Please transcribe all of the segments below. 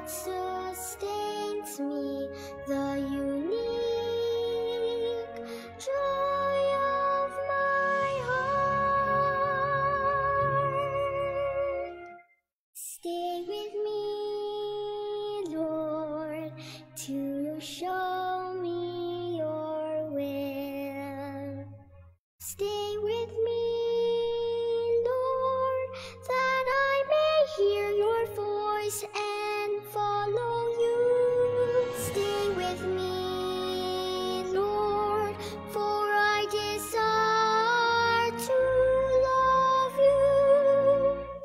sustains me, the unique joy of my heart. Stay with me, Lord, to show me your will. Stay with me, Lord, that I may hear your voice and follow you. Stay with me, Lord, for I desire to love you.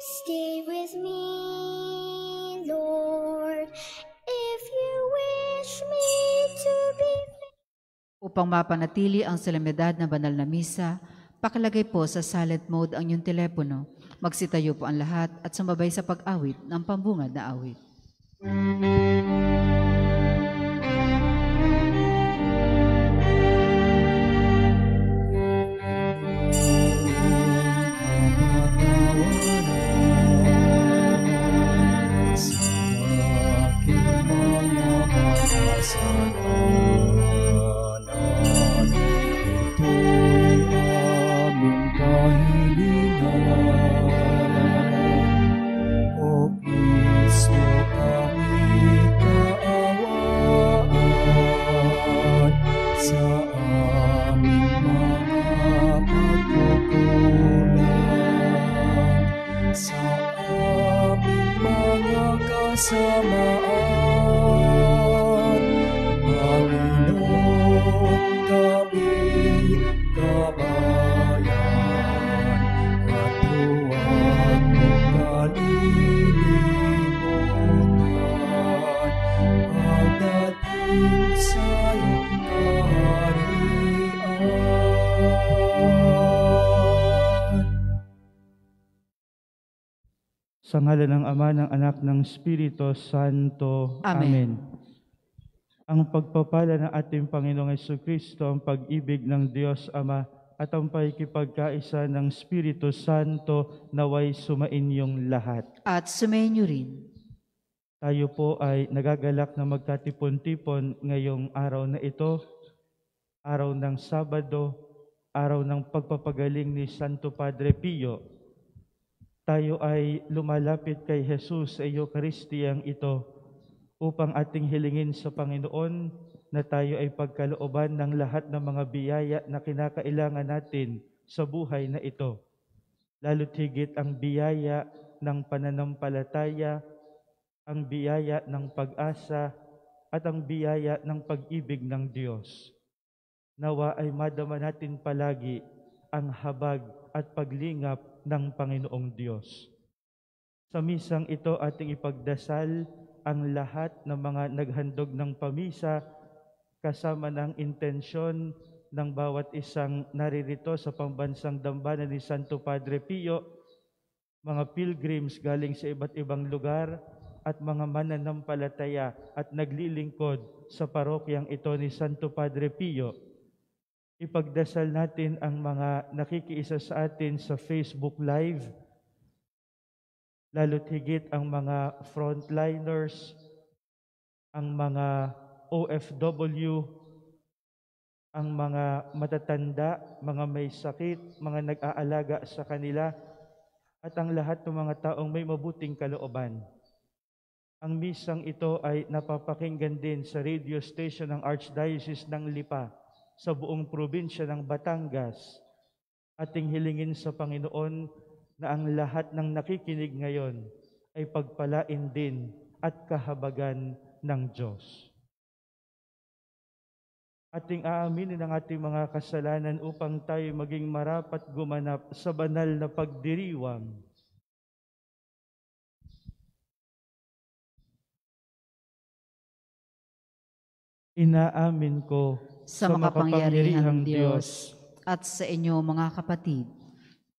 Stay with me, Lord, if you wish me to be. Upang mapanatili ang solemnidad ng banal na misa, pakilagay po sa silent mode ang inyong telepono. Magsitayo po ang lahat at sumabay sa pag-awit ng pambungad na awit. Sa ngalan ng Ama, ng Anak, ng Espiritu Santo. Amen. Ang pagpapala ng ating Panginoong Jesucristo, ang pag-ibig ng Diyos Ama, at ang pakikipagkaisa ng Espiritu Santo naway sumainyong lahat. At sumainyo rin. Tayo po ay nagagalak na magkatipon-tipon ngayong araw na ito, araw ng Sabado, araw ng pagpapagaling ni Santo Padre Pio. Tayo ay lumalapit kay Jesus sa Eukaristiyang ito upang ating hilingin sa Panginoon na tayo ay pagkalooban ng lahat ng mga biyaya na kinakailangan natin sa buhay na ito. Lalo't higit ang biyaya ng pananampalataya, ang biyaya ng pag-asa, at ang biyaya ng pag-ibig ng Diyos. Nawa ay madama natin palagi ang habag at paglingap ng Panginoong Diyos. Sa misang ito ating ipagdasal ang lahat ng mga naghandog ng pamisa kasama ng intensyon ng bawat isang naririto sa pambansang dambana ni Santo Padre Pio, mga pilgrims galing sa iba't ibang lugar at mga mananampalataya at naglilingkod sa parokyang ito ni Santo Padre Pio. Ipagdasal natin ang mga nakikiisa sa atin sa Facebook Live, lalo't higit ang mga frontliners, ang mga OFW, ang mga matatanda, mga may sakit, mga nag-aalaga sa kanila, at ang lahat ng mga taong may mabuting kalooban. Ang misang ito ay napapakinggan din sa radio station ng Archdiocese ng Lipa, sa buong probinsya ng Batangas. Ating hilingin sa Panginoon na ang lahat ng nakikinig ngayon ay pagpalain din at kahabagan ng Diyos. Ating aaminin ang ating mga kasalanan upang tayo maging marapat gumanap sa banal na pagdiriwang. Inaamin ko sa makapangyarihang Diyos at sa inyo mga kapatid,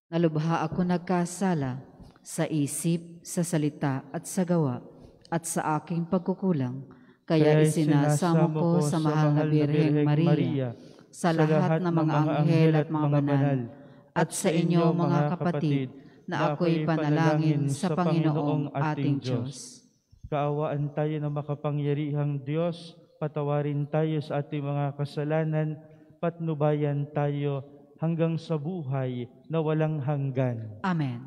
na lubha ako nagkasala sa isip, sa salita at sa gawa at sa aking pagkukulang, kaya isinasamo ko sa mahal na Birheng Maria, sa lahat ng mga anghel at mga banal, at sa inyo mga kapatid, na ako'y panalangin sa Panginoong ating Diyos. kaawaan tayo ng makapangyarihang Diyos, patawarin tayo sa ating mga kasalanan, patnubayan tayo hanggang sa buhay na walang hanggan. Amen.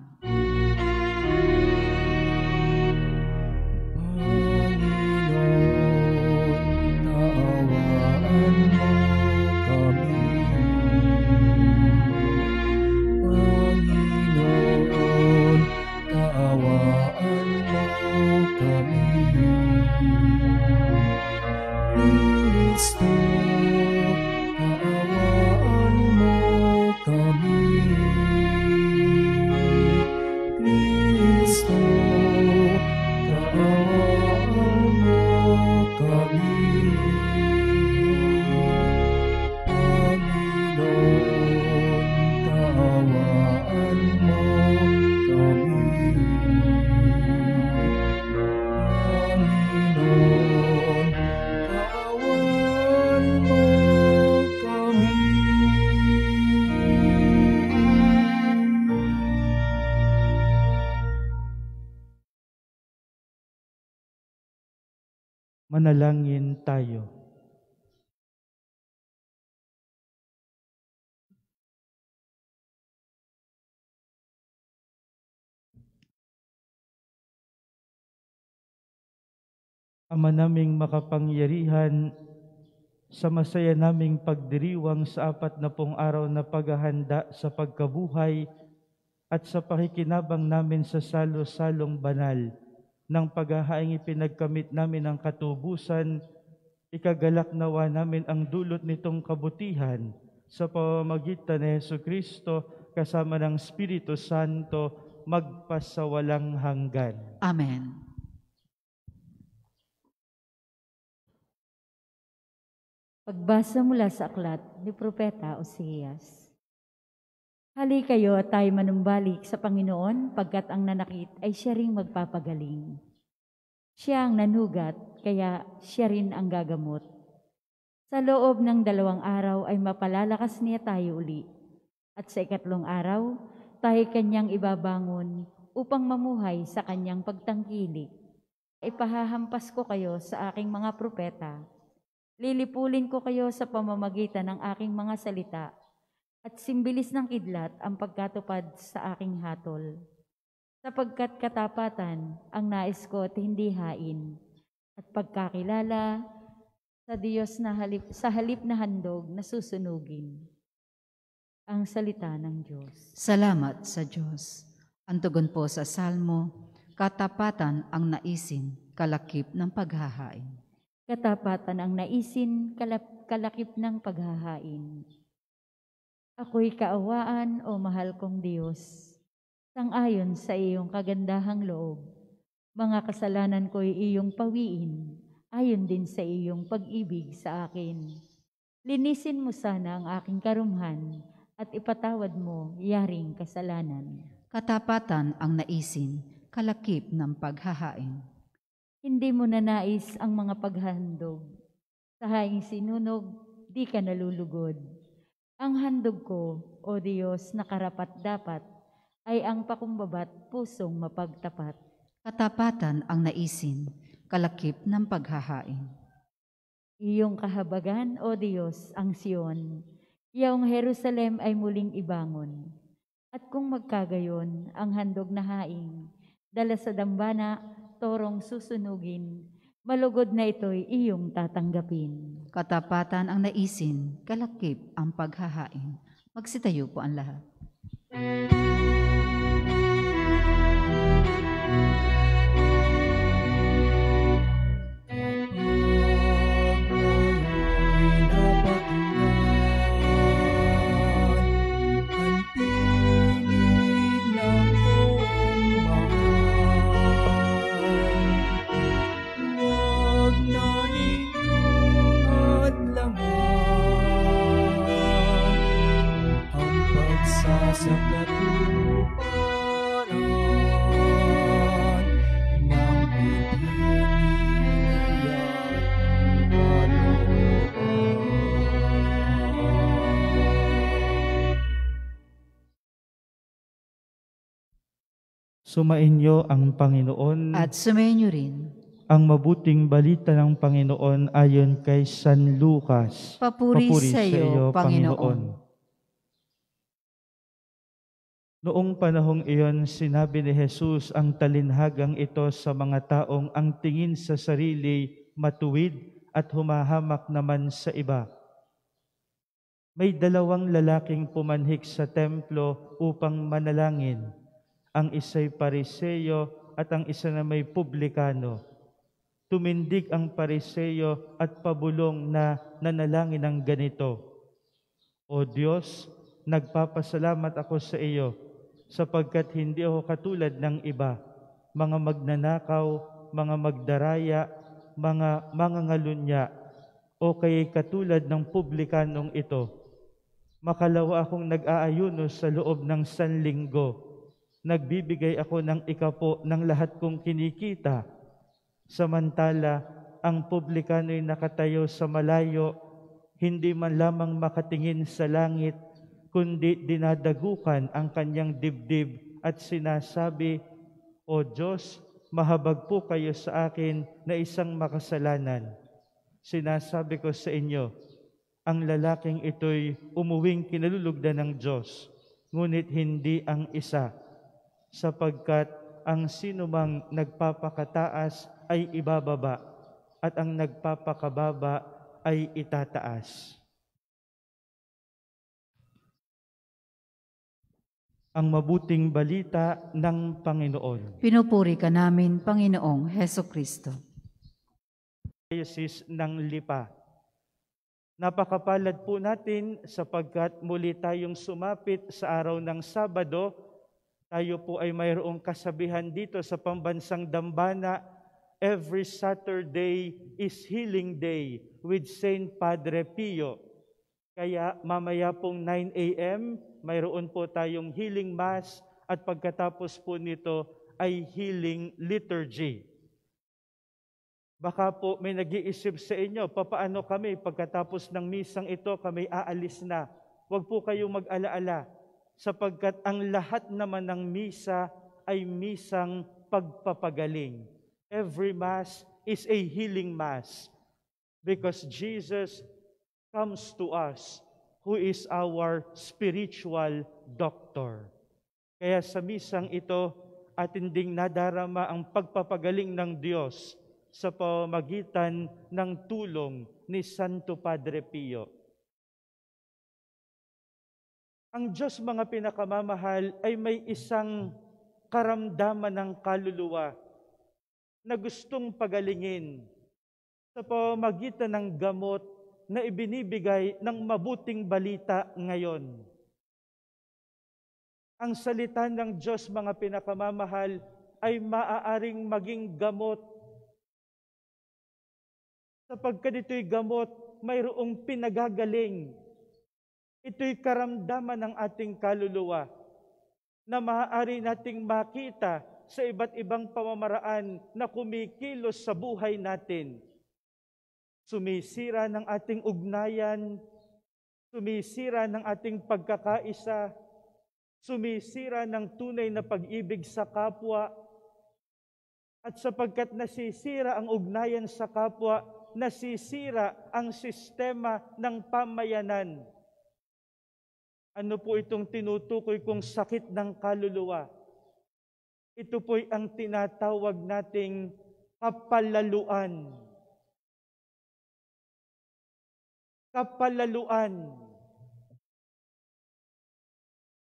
Manalangin tayo. Ama naming makapangyarihan, sa masaya naming pagdiriwang sa 40 araw na paghahanda sa pagkabuhay at sa pakikinabang namin sa salo-salong banal ng paghahaing ipinagkamit namin ang katubusan, ikagalak nawa namin ang dulot nitong kabutihan sa pamamagitan ni Jesucristo kasama ng Espiritu Santo magpasawalang hanggan. Amen. Pagbasa mula sa aklat ni Propeta Oseas. Hali kayo at tayo manumbalik sa Panginoon pagkat ang nanakit ay siya ring magpapagaling. Siya ang nanugat, kaya siya rin ang gagamot. Sa loob ng 2 araw ay mapalalakas niya tayo uli. At sa 3 araw, tayo kanyang ibabangon upang mamuhay sa kanyang pagtangkilik. Ipahahampas ko kayo sa aking mga propeta. Lilipulin ko kayo sa pamamagitan ng aking mga salita. At simbilis ng kidlat ang pagkatupad sa aking hatol. Sapagkat katapatan ang nais ko at hindi hain, at pagkakilala sa Diyos na sa halip na handog na susunugin. Ang salita ng Diyos. Salamat sa Diyos. Ang tugon po sa Salmo, katapatan ang naisin, kalakip ng paghahain. Katapatan ang naisin, kalakip ng paghahain. Ako'y kaawaan, o mahal kong Diyos, sang-ayon sa iyong kagandahang loob. Mga kasalanan ko'y iyong pawiin, ayon din sa iyong pag-ibig sa akin. Linisin mo sana ang aking karumhan, at ipatawad mo yaring kasalanan. Katapatan ang naisin, kalakip ng paghahain. Hindi mo nanais ang mga paghandog. Sa haing sinunog, di ka nalulugod. Ang handog ko, o Diyos, na karapat-dapat, ay ang pakumbabat pusong mapagtapat. Katapatan ang naisin, kalakip ng paghahain. Iyong kahabagan, o Diyos, ang Sion, iyong Jerusalem ay muling ibangon. At kung magkagayon, ang handog na haing, dala sa dambana, torong susunugin, malugod na ito'y iyong tatanggapin. Katapatan ang naisin, kalakip ang paghahain. Magsitayo po ang lahat. Sa katuparan ng pinili at Sumainyo ang Panginoon At sumainyo rin. Ang mabuting balita ng Panginoon ayon kay San Lucas. Papuri sa iyo, Panginoon. Noong panahong iyon, sinabi ni Jesus ang talinhagang ito sa mga taong ang tingin sa sarili matuwid at humahamak naman sa iba. May 2 lalaking pumanhik sa templo upang manalangin. Ang isa'y Pariseo at ang isa na may publikano. Tumindig ang Pariseo at pabulong na nanalangin ng ganito: O Diyos, nagpapasalamat ako sa iyo sapagkat hindi ako katulad ng iba, mga magnanakaw, mga magdaraya, mga mangangalunya, o kaya'y katulad ng publikanong ito. Makalawa akong nag-aayuno sa loob ng 1 linggo. Nagbibigay ako ng ikapo ng lahat kong kinikita. Samantala, ang publikano'y nakatayo sa malayo, hindi man lamang makatingin sa langit, kundi dinadagukan ang kanyang dibdib at sinasabi, O Diyos, mahabag po kayo sa akin na isang makasalanan. Sinasabi ko sa inyo, ang lalaking ito'y umuwing kinalulugdan ng Diyos, ngunit hindi ang isa, sapagkat ang sinumang nagpapakataas ay ibababa, at ang nagpapakababa ay itataas. Ang mabuting balita ng Panginoon. Pinupuri ka namin, Panginoong Hesukristo. Diocese ng Lipa. Napakapalad po natin sapagkat muli tayong sumapit sa araw ng Sabado. Tayo po ay mayroong kasabihan dito sa pambansang Dambana, every Saturday is Healing Day with Saint Padre Pio. Kaya mamaya pong 9 a.m., mayroon po tayong Healing Mass at pagkatapos po nito ay Healing Liturgy. Baka po may nag-iisip sa inyo, papaano kami pagkatapos ng misang ito, kami aalis na. Huwag po kayong mag-alaala, sapagkat ang lahat naman ng misa ay misang pagpapagaling. Every Mass is a healing Mass because Jesus comes to us who is our spiritual doctor. Kaya sa misang ito, atin ding nadarama ang pagpapagaling ng Diyos sa pamamagitan ng tulong ni Santo Padre Pio. Ang Diyos, mga pinakamamahal, ay may isang karamdaman ng kaluluwa na gustong pagalingin sa pamamagitan ng gamot na ibinibigay ng mabuting balita ngayon. Ang salita ng Diyos, mga pinakamamahal, ay maaaring maging gamot. Sapagkat ito'y gamot, mayroong pinagagaling. Ito'y karamdaman ng ating kaluluwa na maaari nating makita sa iba't ibang pamamaraan na kumikilos sa buhay natin. Sumisira ng ating ugnayan, sumisira ng ating pagkakaisa, sumisira ng tunay na pag-ibig sa kapwa, at sapagkat nasisira ang ugnayan sa kapwa, nasisira ang sistema ng pamayanan. Ano po itong tinutukoy kong sakit ng kaluluwa? Ito po'y ang tinatawag nating kapalaluan. Kapalaluan.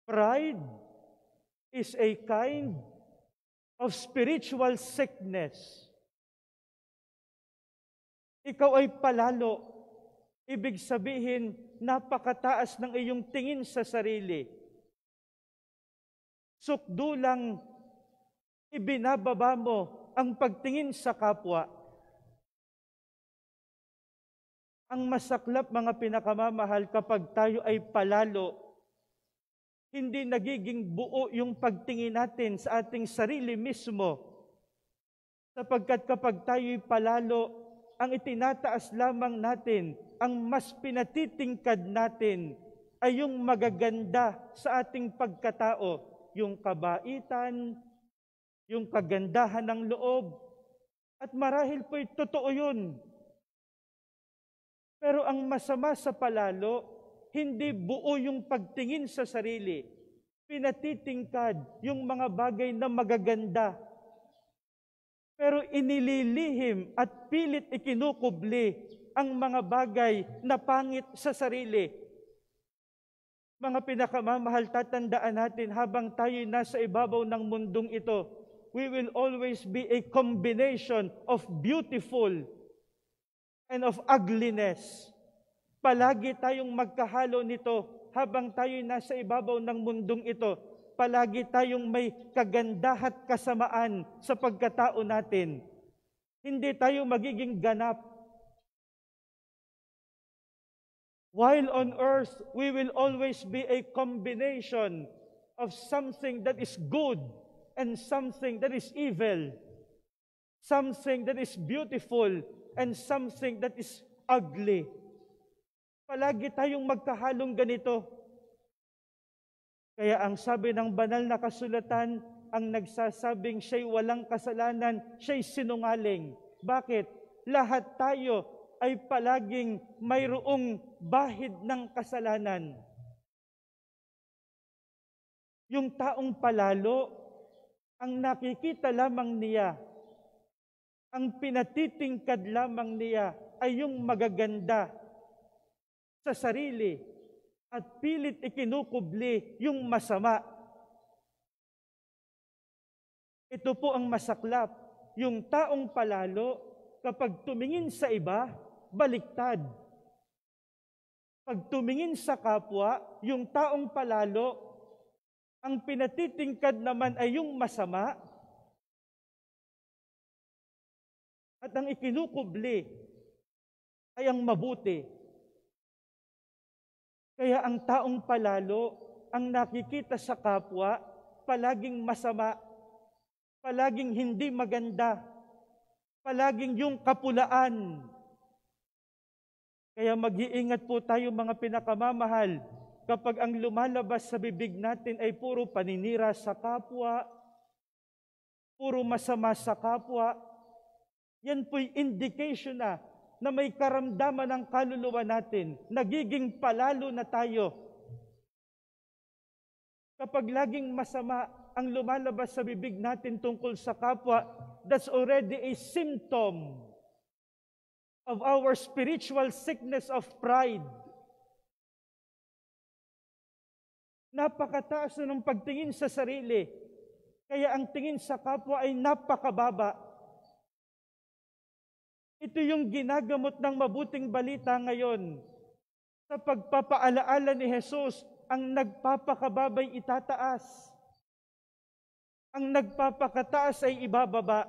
Pride is a kind of spiritual sickness. Ikaw ay palalo. Ibig sabihin, napakataas ng iyong tingin sa sarili. Sukdulang ibinababa mo ang pagtingin sa kapwa. Ang masaklap, mga pinakamamahal, kapag tayo ay palalo, hindi nagiging buo yung pagtingin natin sa ating sarili mismo. Sapagkat kapag tayo'y palalo, ang itinataas lamang natin, ang mas pinatitingkad natin, ay yung magaganda sa ating pagkatao, yung kabaitan, yung kagandahan ng loob, At marahil po'y totoo yun. Pero ang masama sa palalo, hindi buo yung pagtingin sa sarili. Pinatitingkad yung mga bagay na magaganda. Pero inililihim at pilit ikinukubli ang mga bagay na pangit sa sarili. Mga pinakamamahal, tatandaan natin habang tayo'y nasa ibabaw ng mundong ito, we will always be a combination of beautiful and of ugliness. Palagi tayong magkahalo nito habang tayo'y nasa ibabaw ng mundong ito. Palagi tayong may kagandahan at kasamaan sa pagkatao natin. Hindi tayo magiging ganap. While on earth, we will always be a combination of something that is good and something that is evil. Something that is beautiful and something that is ugly. Palagi tayong magkahalong ganito. Kaya ang sabi ng banal na kasulatan, ang nagsasabing siya'y walang kasalanan, siya'y sinungaling. Bakit? Lahat tayo ay palaging mayroong bahid ng kasalanan. Yung taong palalo, ang nakikita lamang niya, ang pinatitingkad lamang niya ay yung magaganda sa sarili at pilit ikinukubli yung masama. Ito po ang masaklap. Yung taong palalo, kapag tumingin sa iba, baliktad. Pag tumingin sa kapwa, yung taong palalo, ang pinatitingkad naman ay yung masama, at ang ikinukubli ay ang mabuti. Kaya ang taong palalo, ang nakikita sa kapwa, palaging masama, palaging hindi maganda, palaging yung kapulaan. Kaya mag-iingat po tayo mga pinakamamahal, kapag ang lumalabas sa bibig natin ay puro paninira sa kapwa, puro masama sa kapwa, yan po'y indication na may karamdaman ng kaluluwa natin. Nagiging palalo na tayo. Kapag laging masama ang lumalabas sa bibig natin tungkol sa kapwa, that's already a symptom of our spiritual sickness of pride. Napakataas na ng pagtingin sa sarili. Kaya ang tingin sa kapwa ay napakababa. Ito yung ginagamot ng mabuting balita ngayon. Sa pagpapaalaala ni Jesus, ang nagpapakababay itataas. Ang nagpapakataas ay ibababa.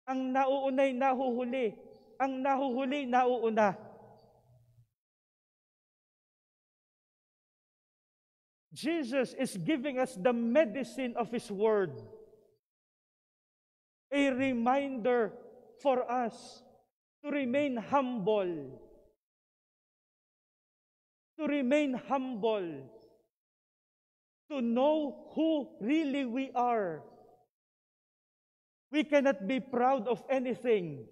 Ang nauunay nahuhuli. Ang nahuhuli nauuna. Jesus is giving us the medicine of His Word. A reminder for us to remain humble. To remain humble. To know who really we are. We cannot be proud of anything.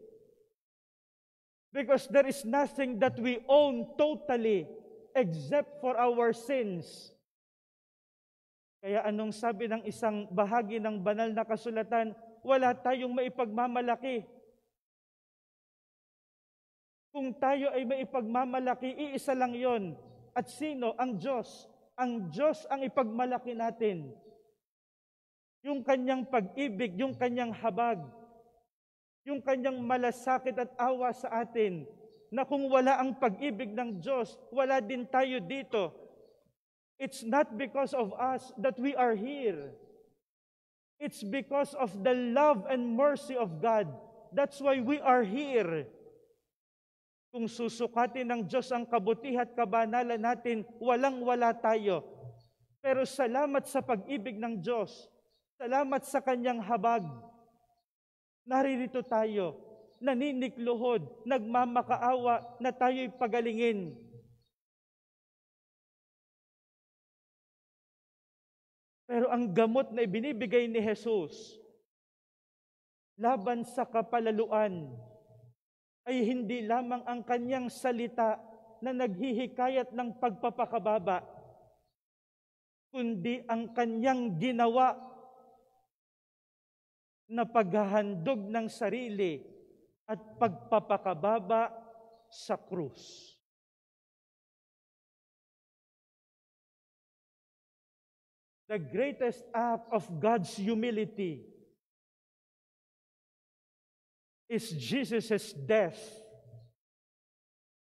Because there is nothing that we own totally except for our sins. Kaya anong sabi ng isang bahagi ng banal na kasulatan, wala tayong maipagmamalaki. Kung tayo ay maipagmamalaki, iisa lang yon. At sino? Ang Diyos. Ang Diyos ang ipagmalaki natin. Yung kanyang pag-ibig, yung kanyang habag, yung kanyang malasakit at awa sa atin, na kung wala ang pag-ibig ng Diyos, wala din tayo dito. It's not because of us that we are here. It's because of the love and mercy of God. That's why we are here. Kung susukatin ng Diyos ang kabutihan at kabanalan natin, walang-wala tayo. Pero salamat sa pag-ibig ng Diyos. Salamat sa kanyang habag. Naririto tayo, naninikluhod, nagmamakaawa na tayo'y pagalingin. Pero ang gamot na ibinibigay ni Jesus, laban sa kapalaluan ay hindi lamang ang kanyang salita na naghihikayat ng pagpapakababa, kundi ang kanyang ginawa na paghahandog ng sarili at pagpapakababa sa krus. The greatest act of God's humility is Jesus' death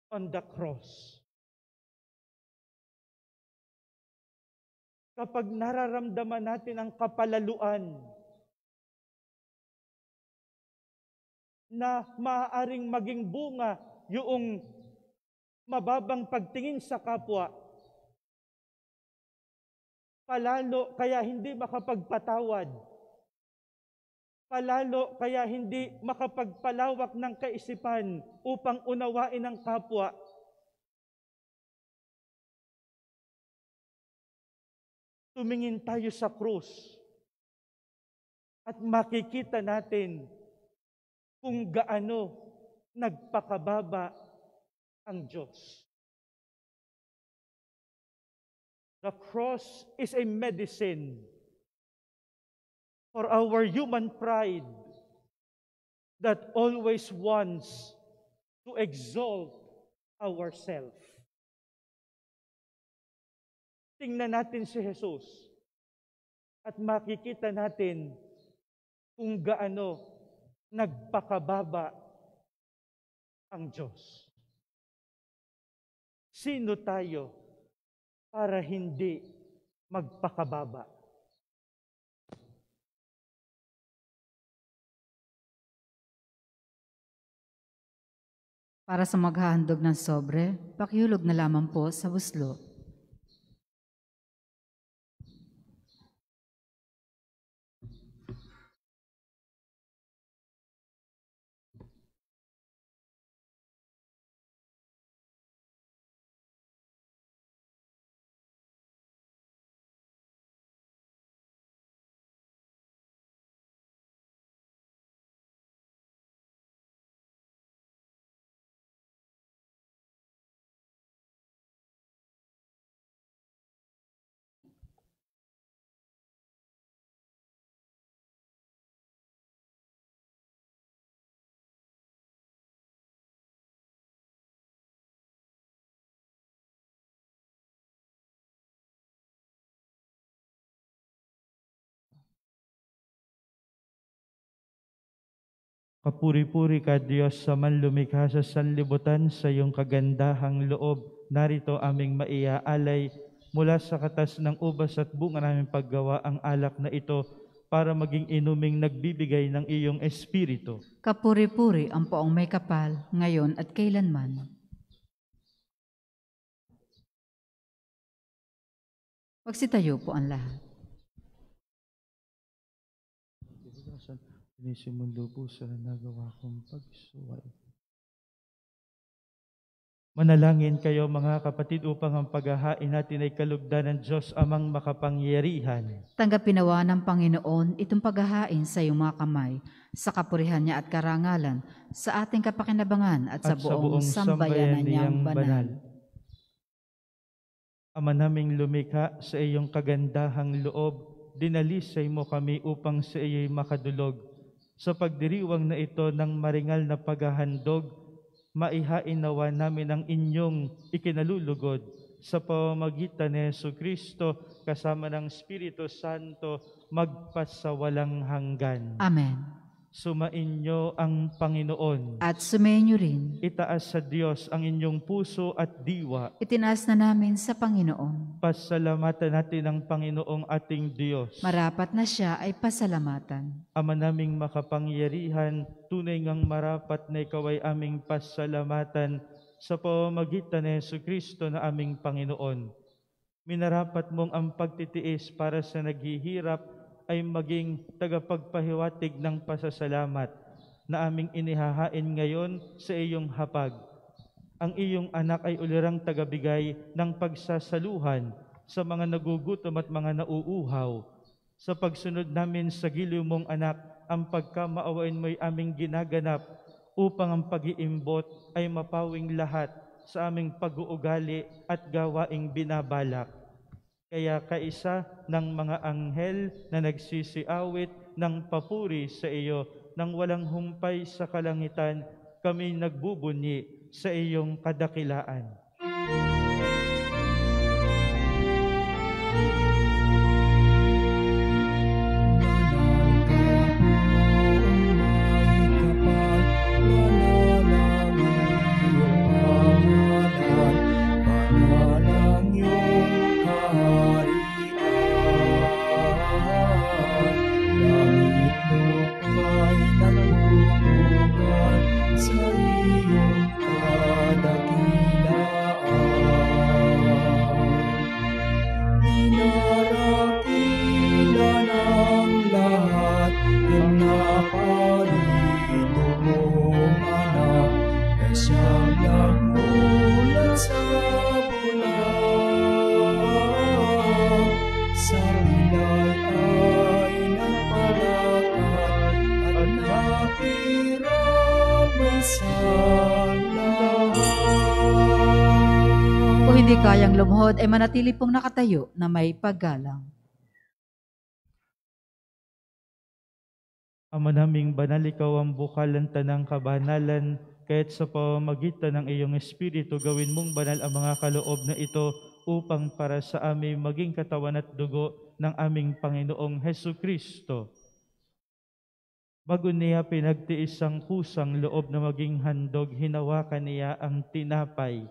on the cross. Kapag nararamdaman natin ang kapalaluan na maaaring maging bunga yung mababang pagtingin sa kapwa, palalo kaya hindi makapagpatawad, palalo kaya hindi makapagpalawak ng kaisipan upang unawain ang kapwa, tumingin tayo sa krus at makikita natin kung gaano nagpakababa ang Diyos. The cross is a medicine for our human pride that always wants to exalt ourselves. Tingnan natin si Jesus at makikita natin kung gaano nagpakababa ang Diyos. Sino tayo para hindi magpakababa? Para sa maghahandog ng sobre, pakihulog na lamang po sa buslo. Kapuri-puri ka, Diyos, sa manlumikha sa sanlibutan, sa iyong kagandahang loob. Narito aming maiaalay mula sa katas ng ubas at bunga naming paggawa ang alak na ito para maging inuming nagbibigay ng iyong espiritu. Kapuri-puri ang poong may kapal, ngayon at kailanman. Magsitayo po ang lahat. Sinisimundo po sa nagawa kong pagsuway. Manalangin kayo mga kapatid upang ang paghahain natin ay kalugdan ng Diyos amang makapangyarihan. Tanggapin nawa ng Panginoon itong paghahain sa iyong mga kamay, sa kapurihan niya at karangalan, sa ating kapakinabangan at sa buong sambayanan niyang banal. Ama naming lumikha, sa iyong kagandahang loob, dinalisay mo kami upang sa iyo'y makadulog. Sa pagdiriwang na ito ng maringal na paghahandog, maihain nawa namin ang inyong ikinalulugod sa pamamagitan ni Jesucristo kasama ng Espiritu Santo magpasawalang hanggan. Amen. Sumainyo ang Panginoon. At sumainyo rin. Itaas sa Diyos ang inyong puso at diwa. Itinaas na namin sa Panginoon. Pasalamatan natin ang Panginoong ating Diyos. Marapat na siya ay pasalamatan. Ama naming makapangyarihan, tunay ngang marapat na ikaw ay aming pasalamatan sa pamamagitan ni Jesucristo na aming Panginoon. Minarapat mong ang pagtitiis para sa naghihirap ay maging tagapagpahiwatig ng pasasalamat na aming inihahain ngayon sa iyong hapag. Ang iyong anak ay ulirang tagabigay ng pagsasaluhan sa mga nagugutom at mga nauuhaw. Sa pagsunod namin sa giliw mong anak, ang pagkamaawain mo'y aming ginaganap upang ang pag-iimbot ay mapawing lahat sa aming pag-uugali at gawaing binabalak. Kaya kaisa ng mga anghel na nagsisiawit ng papuri sa iyo nang walang humpay sa kalangitan, kami nagbubunyi sa iyong kadakilaan. Kung hindi kayang lumuhod, ay manatili pong nakatayo na may paggalang. Ama naming banal, ikaw ang bukalan tanang kabanalan, kahit sa pamamagitan ng iyong Espiritu, gawin mong banal ang mga kaloob na ito upang para sa amin maging katawan at dugo ng aming Panginoong Hesukristo. Bago niya pinagtiis ang kusang loob na maging handog, hinawakan niya ang tinapay.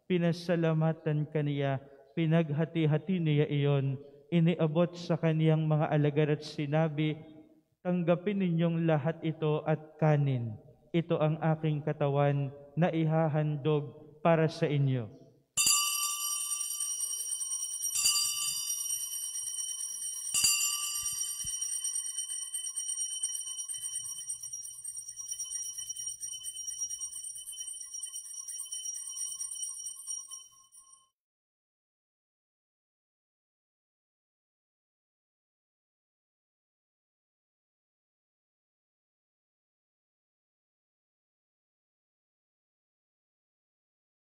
Pinasalamatan kaniya, pinaghati-hati niya iyon, iniabot sa kaniyang mga alagad at sinabi, tanggapin ninyong lahat ito at kanin. Ito ang aking katawan na ihahandog para sa inyo.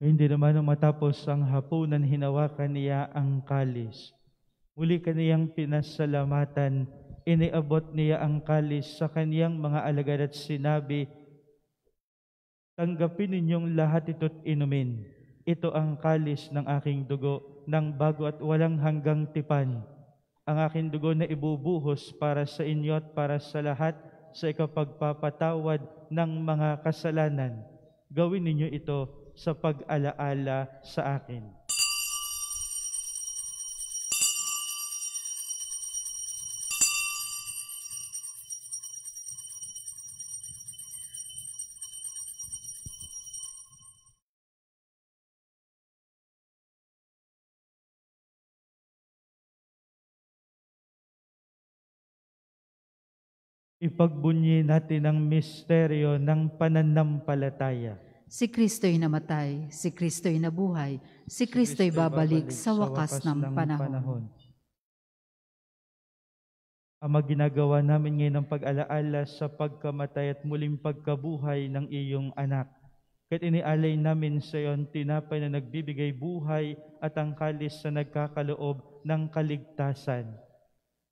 Hindi naman nang matapos ang hapunan, hinawakan niya ang kalis. Muli kaniyang pinasalamatan, iniabot niya ang kalis sa kaniyang mga alagad at sinabi, tanggapin ninyong lahat ito't inumin. Ito ang kalis ng aking dugo, ng bago at walang hanggang tipan. Ang aking dugo na ibubuhos para sa inyo at para sa lahat sa ikapagpapatawad ng mga kasalanan. Gawin ninyo ito sa pag-alaala sa akin. Ipagbunyi natin ang misteryo ng pananampalataya. Si Kristo'y namatay, si Kristo'y nabuhay, si Kristo'y babalik sa wakas ng panahon. Ama, ginagawa namin ngayon ang pag-alaala sa pagkamatay at muling pagkabuhay ng iyong anak. Kahit inialay namin sa iyo ang tinapay na nagbibigay buhay at ang kalis na nagkakaloob ng kaligtasan.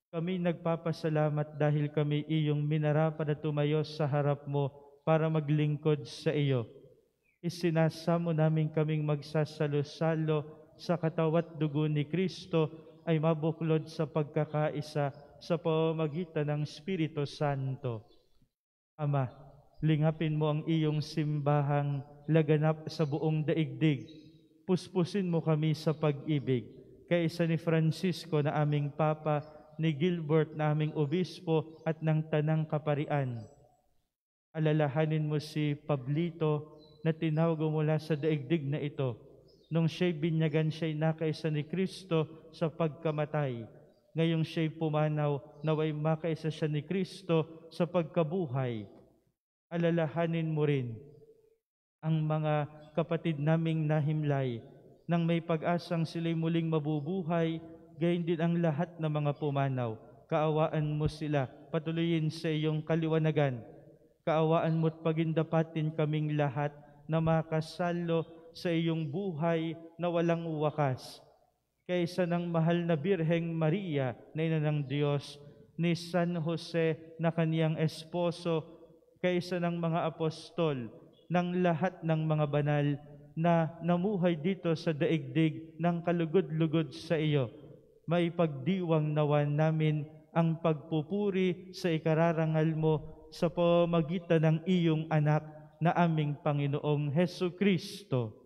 Kami nagpapasalamat dahil kami iyong minarapan at tumayo sa harap mo para maglingkod sa iyo. Isinasamo namin kaming magsasalo-salo sa katawat dugo ni Kristo ay mabuklod sa pagkakaisa sa pamamagitan ng Espiritu Santo. Ama, lingapin mo ang iyong simbahang laganap sa buong daigdig. Puspusin mo kami sa pag-ibig. Kaisa ni Francisco na aming Papa, ni Gilbert na aming Obispo at ng Tanang Kaparian. Alalahanin mo si Pablito na tinawag mula sa daigdig na ito. Nung siya'y binyagan, siya'y nakaisa ni Kristo sa pagkamatay. Ngayong siya'y pumanaw, naway makaisa siya ni Kristo sa pagkabuhay. Alalahanin mo rin ang mga kapatid naming nahimlay nang may pag-asang sila'y muling mabubuhay, gayon din ang lahat ng mga pumanaw. kaawaan mo sila, patuloyin sa iyong kaliwanagan. Kaawaan mo at pagindapatin kaming lahat na makasalo sa iyong buhay na walang wakas. Kaysa ng mahal na Birheng Maria na ina ng Diyos, ni San Jose na kaniyang esposo, kaysa ng mga apostol, ng lahat ng mga banal na namuhay dito sa daigdig ng kalugod-lugod sa iyo, may pagdiwang nawan namin ang pagpupuri sa ikararangal mo sa pamamagitan ng iyong anak na aming Panginoong Hesukristo.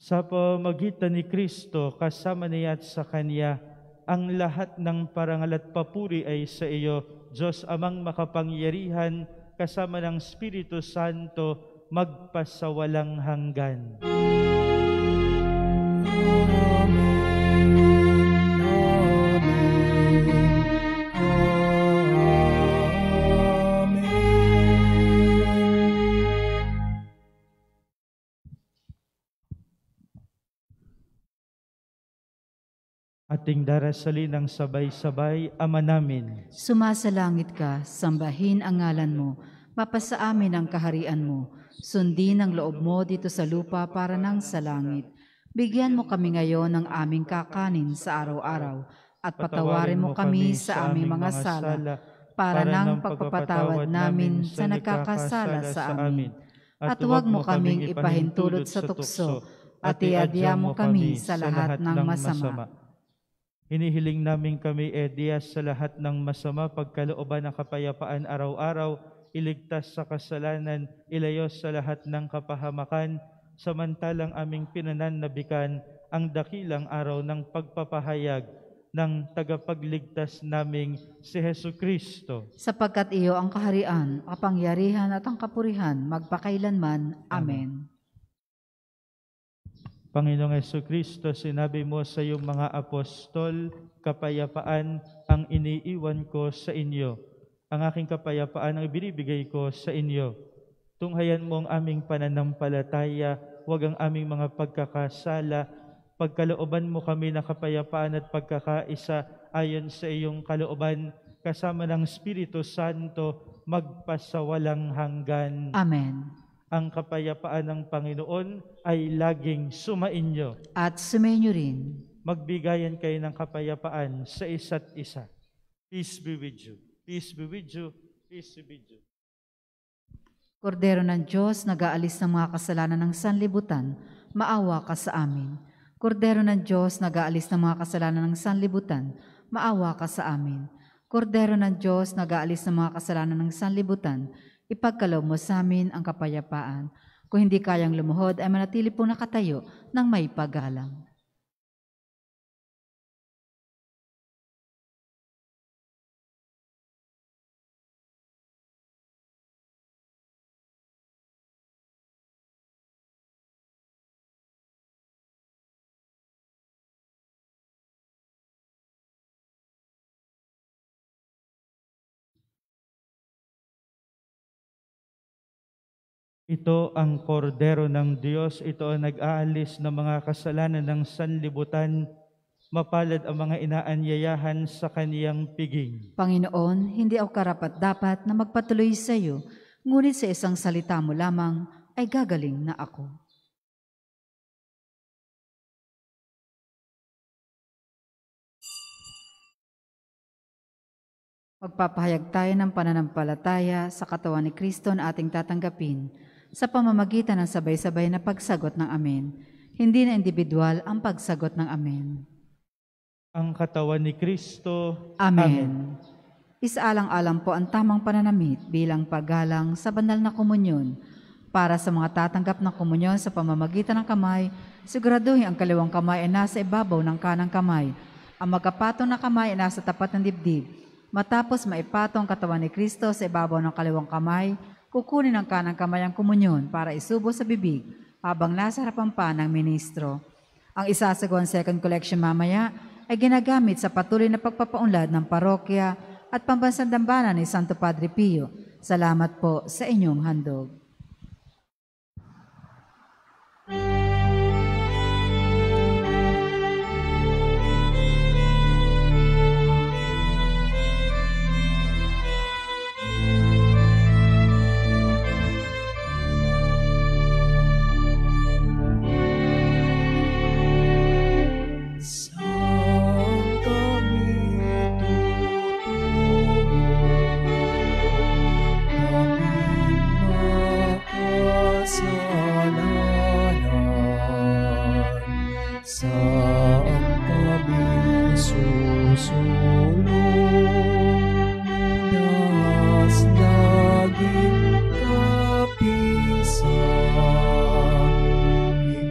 Sa pamamagitan ni Kristo, kasama niya at sa Kanya, ang lahat ng parangal at papuri ay sa iyo, Diyos Amang makapangyarihan, kasama ng Espiritu Santo, magpasawalang hanggan. Ating darasalin ng sabay-sabay, Ama namin. Sumasalangit ka, sambahin ang ngalan mo, mapasa amin ang kaharian mo, sundin ang loob mo dito sa lupa para nang sa langit. Bigyan mo kami ngayon ng aming kakanin sa araw-araw, at patawarin mo kami sa aming mga sala, para nang pagpapatawad namin sa nagkakasala sa amin. At huwag mo kaming ipahintulot sa tukso, at iadya mo kami sa lahat ng masama. Hinihiling namin kami, Diyos, sa lahat ng masama, pagkalooban ng kapayapaan araw-araw, iligtas sa kasalanan, ilayo sa lahat ng kapahamakan, samantalang aming pinananabikan ang dakilang araw ng pagpapahayag ng tagapagligtas naming si Hesukristo. Sapagkat iyo ang kaharian, kapangyarihan at ang kapurihan, magpakailanman. Amen. Panginoong Hesukristo, sinabi mo sa iyong mga apostol, kapayapaan ang iniiwan ko sa inyo. Ang aking kapayapaan ang ibinibigay ko sa inyo. Tunghayan mo ang aming pananampalataya, huwag ang aming mga pagkakasala. Pagkalooban mo kami ng kapayapaan at pagkakaisa ayon sa iyong kalooban, kasama ng Espiritu Santo, magpasawalang hanggan. Amen. Ang kapayapaan ng Panginoon ay laging sumainyo. At sumainyo rin. Magbigayan kayo ng kapayapaan sa isa't isa. Peace be with you. Peace be with you. Peace be with you. Kordero ng Diyos, nag-aalis ng mga kasalanan ng sanlibutan, maawa ka sa amin. Kordero ng Diyos, nag-aalis ng mga kasalanan ng sanlibutan, maawa ka sa amin. Kordero ng Diyos, nag-aalis ng mga kasalanan ng sanlibutan, ipagkaloob mo sa amin ang kapayapaan. Kung hindi kayang lumuhod, ay manatili pong nakatayo ng may paggalang. Ito ang kordero ng Diyos, ito ang nag-aalis ng mga kasalanan ng sanlibutan. Mapalad ang mga inaanyayahan sa kaniyang piging. Panginoon, hindi ako karapat-dapat na magpatuloy sa iyo, ngunit sa isang salita mo lamang ay gagaling na ako. Magpapahayag tayo ng pananampalataya sa katawan ni Kristo na ating tatanggapin sa pamamagitan ng sabay-sabay na pagsagot ng Amen. Hindi na individual ang pagsagot ng Amen. Ang katawan ni Kristo. Amen. Isaalang-alang po ang tamang pananamit bilang paggalang sa banal na komunyon. Para sa mga tatanggap ng komunyon sa pamamagitan ng kamay, siguraduhin ang kaliwang kamay ay nasa ibabaw ng kanang kamay. Ang magkapatong na kamay ay nasa tapat ng dibdib. Matapos maipatong ang katawan ni Kristo sa ibabaw ng kaliwang kamay, kukunin ng kanang kamay ang komunyon para isubo sa bibig habang nasa harapan pa ng ministro. Ang isasagawang second collection mamaya ay ginagamit sa patuloy na pagpapaunlad ng parokya at pambansang dambana ni Santo Padre Pio. Salamat po sa inyong handog. saan kami susulong? Das naging kapisan,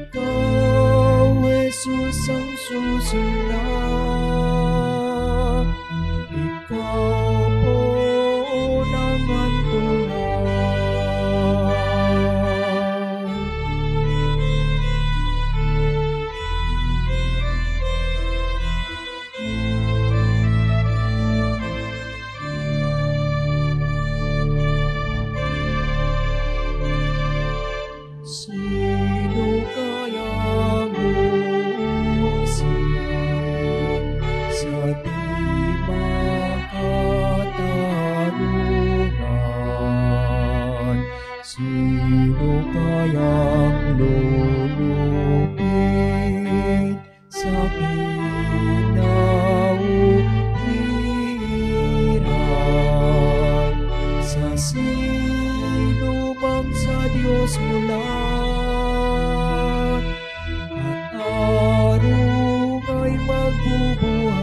Ikaw, Jesus, ang susunod. Ikaw po naman tunay. Sino kayang uusig sa di makatarungan? Sino kayang lulupit sa kinauwiran? Sa sino bang sa Diyos mulat at araw ay magbubuhat?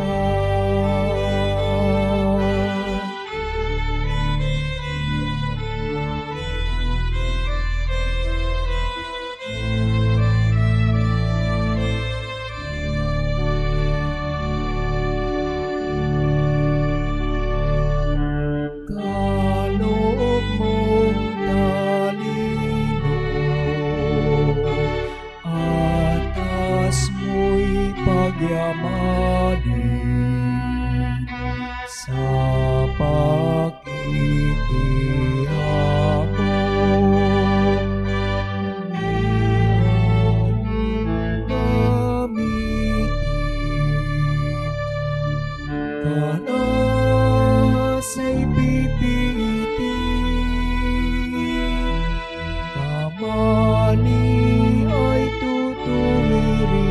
Kaloob mong talino, atas mo'y pagyamanin, sa pakikihapon, iya'y gamitin. Kanasa'y pipiitin, kamali ay tutuwirin.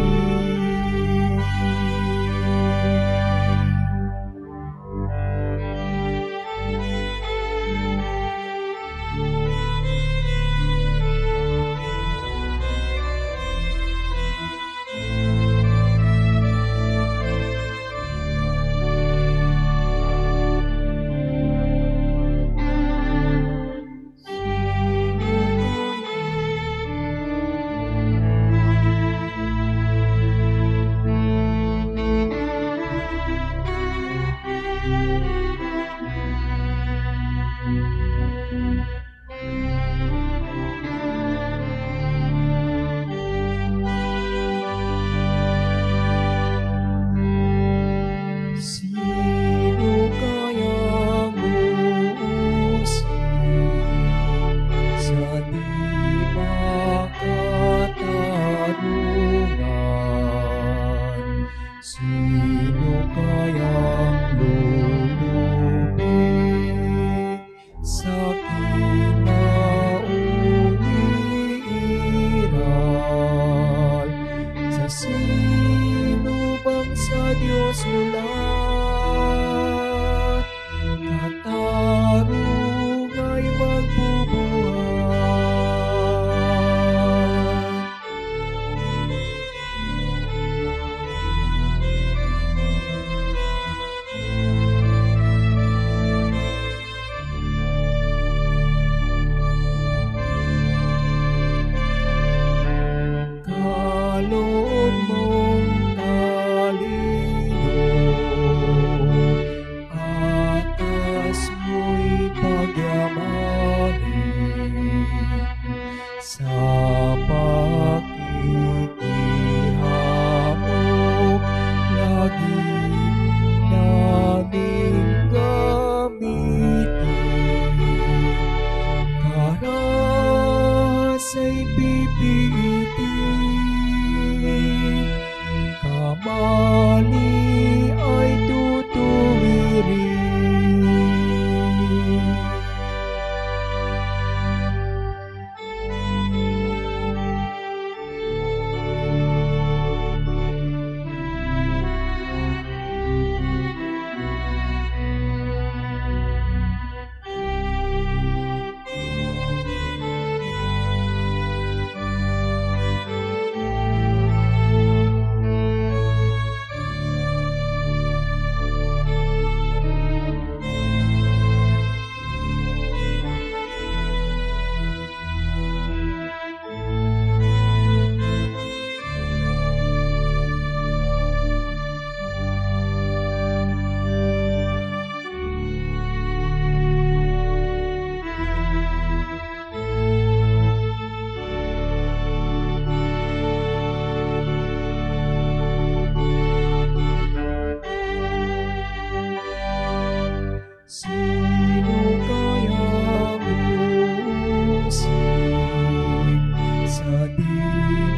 di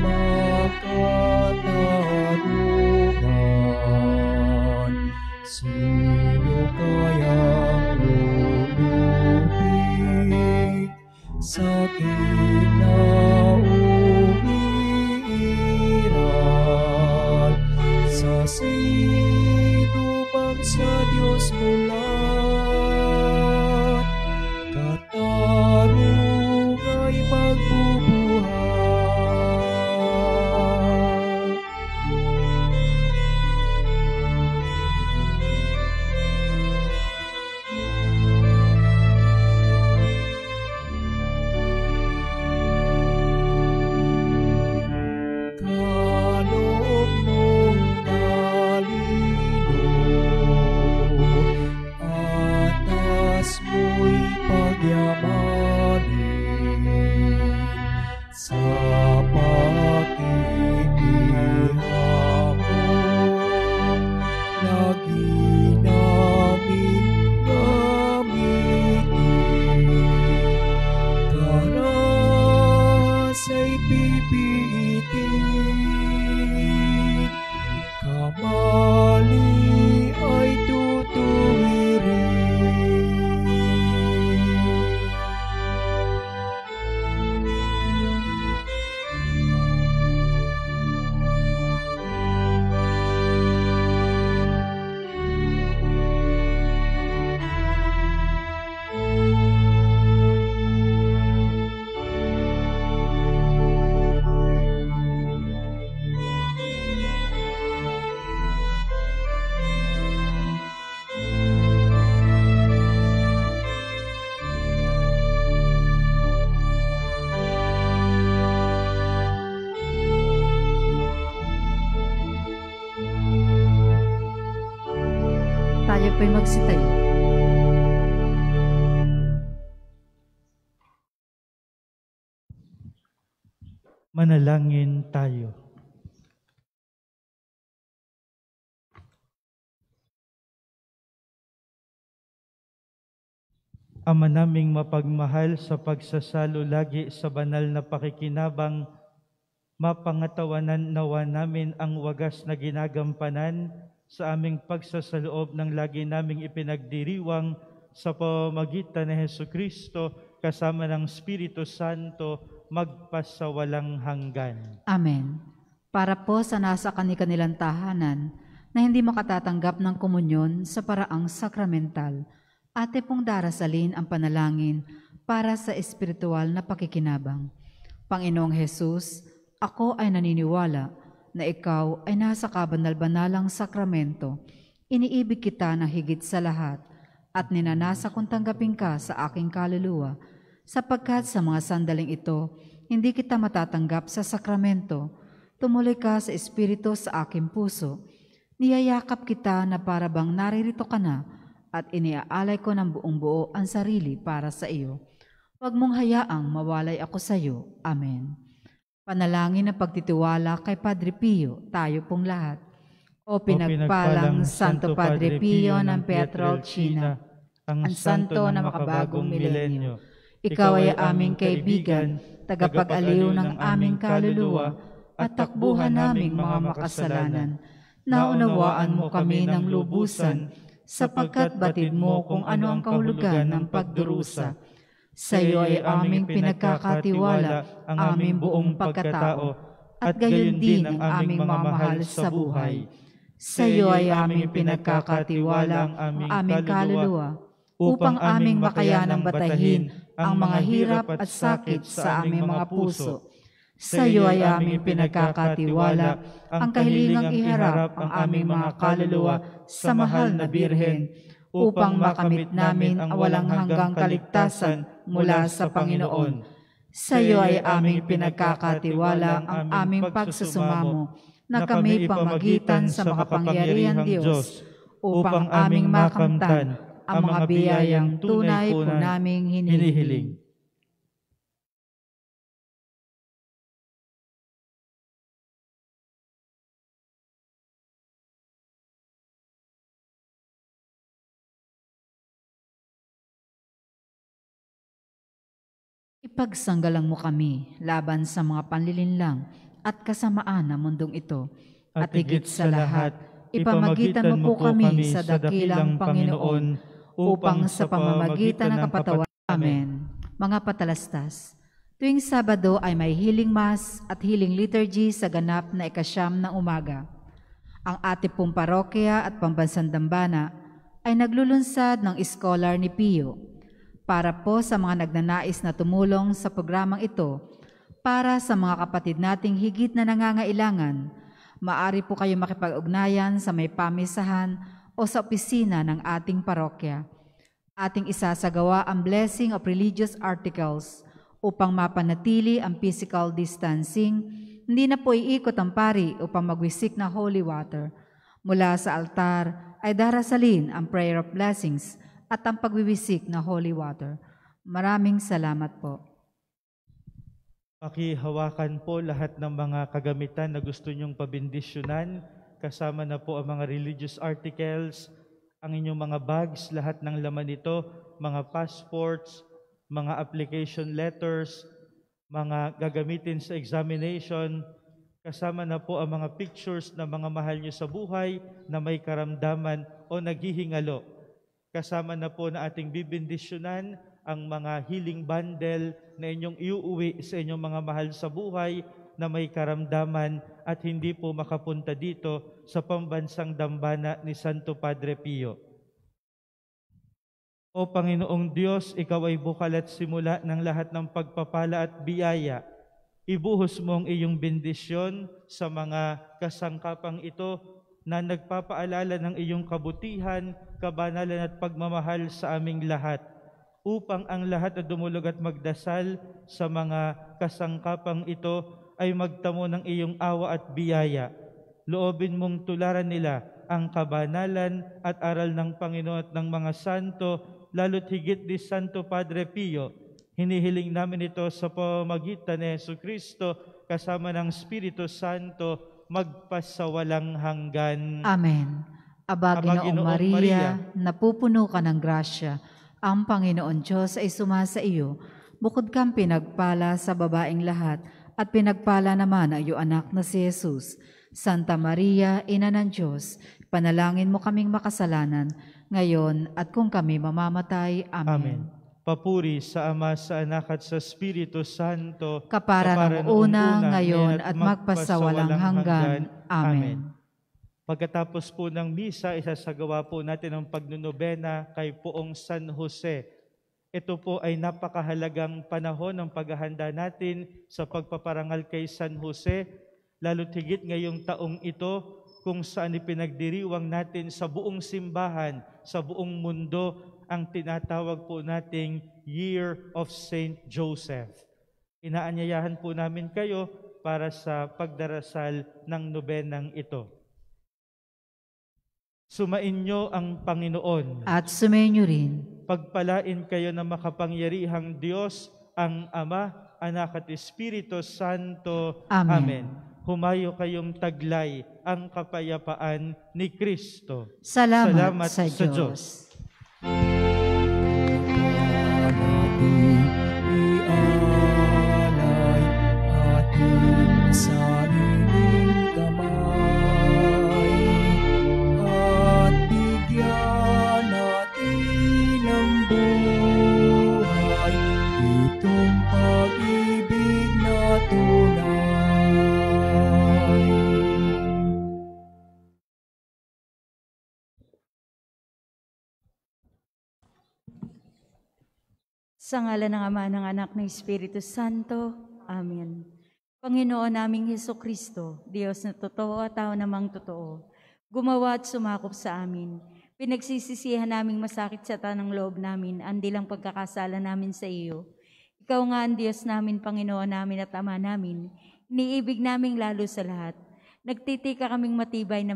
makatarungan. Sino kayang lulubig sa kinaumiran? Sa sino bang sa Diyos mulat, katarung ay magbubuhat. Kaloob mong talino, atas mo'y pagyamanin. Sa pakikihapon, lagi namin gamitin. Karas ay pipiitin, kamali ay tutuwirin. Tayo po'y magsitayo. Manalangin tayo. Ama naming mapagmahal, sa pagsasalo lagi sa banal na pakikinabang, mapangatawanan nawa namin ang wagas na ginagampanan sa aming pagsasaloob ng lagi naming ipinagdiriwang sa pamamagitan ni Hesukristo kasama ng Espiritu Santo magpasawalang hanggan. Amen. Para po sa nasa kanilang tahanan na hindi makatatanggap ng komunyon sa paraang sakramental, ate pong darasalin ang panalangin para sa espiritual na pakikinabang. Panginoong Hesus, ako ay naniniwala na ikaw ay nasa kabanal-banalang sakramento. Iniibig kita na higit sa lahat at ninanasa kong tanggapin ka sa aking kaluluwa, sapagkat sa mga sandaling ito, hindi kita matatanggap sa sakramento. Tumuloy ka sa espiritu sa aking puso. Niyayakap kita na para bang naririto ka na at iniaalay ko ng buong buo ang sarili para sa iyo. Huwag mong hayaang mawalay ako sa iyo. Amen. Panalangin na pagtitiwala kay Padre Pio, tayo pong lahat. O pinagpalang Santo Padre Pio ng Pietrelcina, ang santo na makabagong milenyo, ikaw ay aming kaibigan, tagapag-aliw ng aming kaluluwa, at takbuhan naming mga makasalanan. Naunawaan mo kami ng lubusan, sapagkat batid mo kung ano ang kahulugan ng pagdurusa. Sa iyo ay aming pinagkakatiwala ang aming buong pagkatao, at gayon din ang aming mamahal sa buhay. Sa iyo ay aming pinagkakatiwala ang aming kaluluwa, upang aming makayanang batahin ang mga hirap at sakit sa aming mga puso. Sa iyo ay aming pinagkakatiwala ang kahilingang iharap ang aming mga kaluluwa sa mahal na Birhen, upang makamit namin ang walang hanggang kaligtasan mula sa Panginoon. Sa iyo ay aming pinagkakatiwala ang aming pagsusumamo na kami pamagitan sa makapangyarihang Diyos, upang aming makamtan ang mga biyayang tunay po naming hinihiling. Ipagsanggalang mo kami laban sa mga panlilinlang at kasamaan ng mundong ito. At higit sa lahat, ipamagitan mo po kami sa dakilang Panginoon upang sa pamamagitan ng kapatawan. Amen. Mga patalastas, tuwing Sabado ay may healing mass at healing liturgy sa ganap na 9 ng umaga. Ang ating pong parokya at pambansang dambana ay naglulunsad ng scholar ni Pio para po sa mga nagnanais na tumulong sa programang ito. Para sa mga kapatid nating higit na nangangailangan, maaari po kayo makipag-ugnayan sa may pamisahan o sa opisina ng ating parokya. Ating isasagawa ang blessing of religious articles upang mapanatili ang physical distancing. Hindi na po iikot ang pari upang magwisik na holy water. Mula sa altar ay darasalin ang prayer of blessings at ang pagwiwisik na holy water. Maraming salamat po. Pakihawakan po lahat ng mga kagamitan na gusto nyong pabindisyonan. Kasama na po ang mga religious articles, ang inyong mga bags, lahat ng laman nito, mga passports, mga application letters, mga gagamitin sa examination. Kasama na po ang mga pictures ng mga mahal nyo sa buhay na may karamdaman o naghihingalo. Kasama na po na ating bibindisyonan ang mga healing bundle na inyong iuuwi sa inyong mga mahal sa buhay na may karamdaman at hindi po makapunta dito sa pambansang dambana ni Santo Padre Pio. O Panginoong Diyos, Ikaw ay bukal at simula ng lahat ng pagpapala at biyaya. Ibuhos mo ang iyong bendisyon sa mga kasangkapang ito na nagpapaalala ng iyong kabutihan, kabanalan at pagmamahal sa aming lahat, upang ang lahat na dumulog at magdasal sa mga kasangkapang ito ay magtamo ng iyong awa at biyaya. Loobin mong tularan nila ang kabanalan at aral ng Panginoon at ng mga santo, lalo't higit ni Santo Padre Pio. Hinihiling namin ito sa pamamagitan ni Jesucristo kasama ng Espiritu Santo, magpasawalang hanggan. Amen. Aba, Ginoong Maria, napupuno ka ng grasya. Ang Panginoon Diyos ay sumasa iyo. Bukod kang pinagpala sa babaeng lahat, at pinagpala naman ang iyong anak na si Jesus. Santa Maria, Ina ng Diyos, panalangin mo kaming makasalanan, ngayon at kung kami mamamatay. Amen. Amen. Papuri sa Ama, sa Anak at sa Espiritu Santo, kapara ng una, ngayon at magpasawalang hanggan. Amen. Pagkatapos po ng misa, isasagawa po natin ang pagnunobena kay Poong San Jose. Ito po ay napakahalagang panahon ng paghahanda natin sa pagpaparangal kay San Jose, lalo't higit ngayong taong ito kung saan ipinagdiriwang natin sa buong simbahan, sa buong mundo, ang tinatawag po nating Year of Saint Joseph. Inaanyayahan po namin kayo para sa pagdarasal ng nobenang ito. Sumainyo ang Panginoon. At sumainyo rin. Pagpalain kayo ng makapangyarihang Diyos, ang Ama, Anak at Espiritu Santo. Amen. Amen. Humayo kayong taglay ang kapayapaan ni Kristo. Salamat sa Diyos. Ialay ating sariling kamay at bigyan natin ng buhay itong pag-ibig na tunay. Sa ngalan ng Ama, ng Anak, ng Espiritu Santo. Amen. Panginoon naming Hesukristo, Diyos na totoo at tao namang totoo, gumawa at sumakop sa amin. Pinagsisisihan naming masakit sa tanang loob namin, ang dilang pagkakasala namin sa iyo. Ikaw nga ang Diyos namin, Panginoon namin at Ama namin, iniibig naming lalo sa lahat. Nagtitika kaming matibay na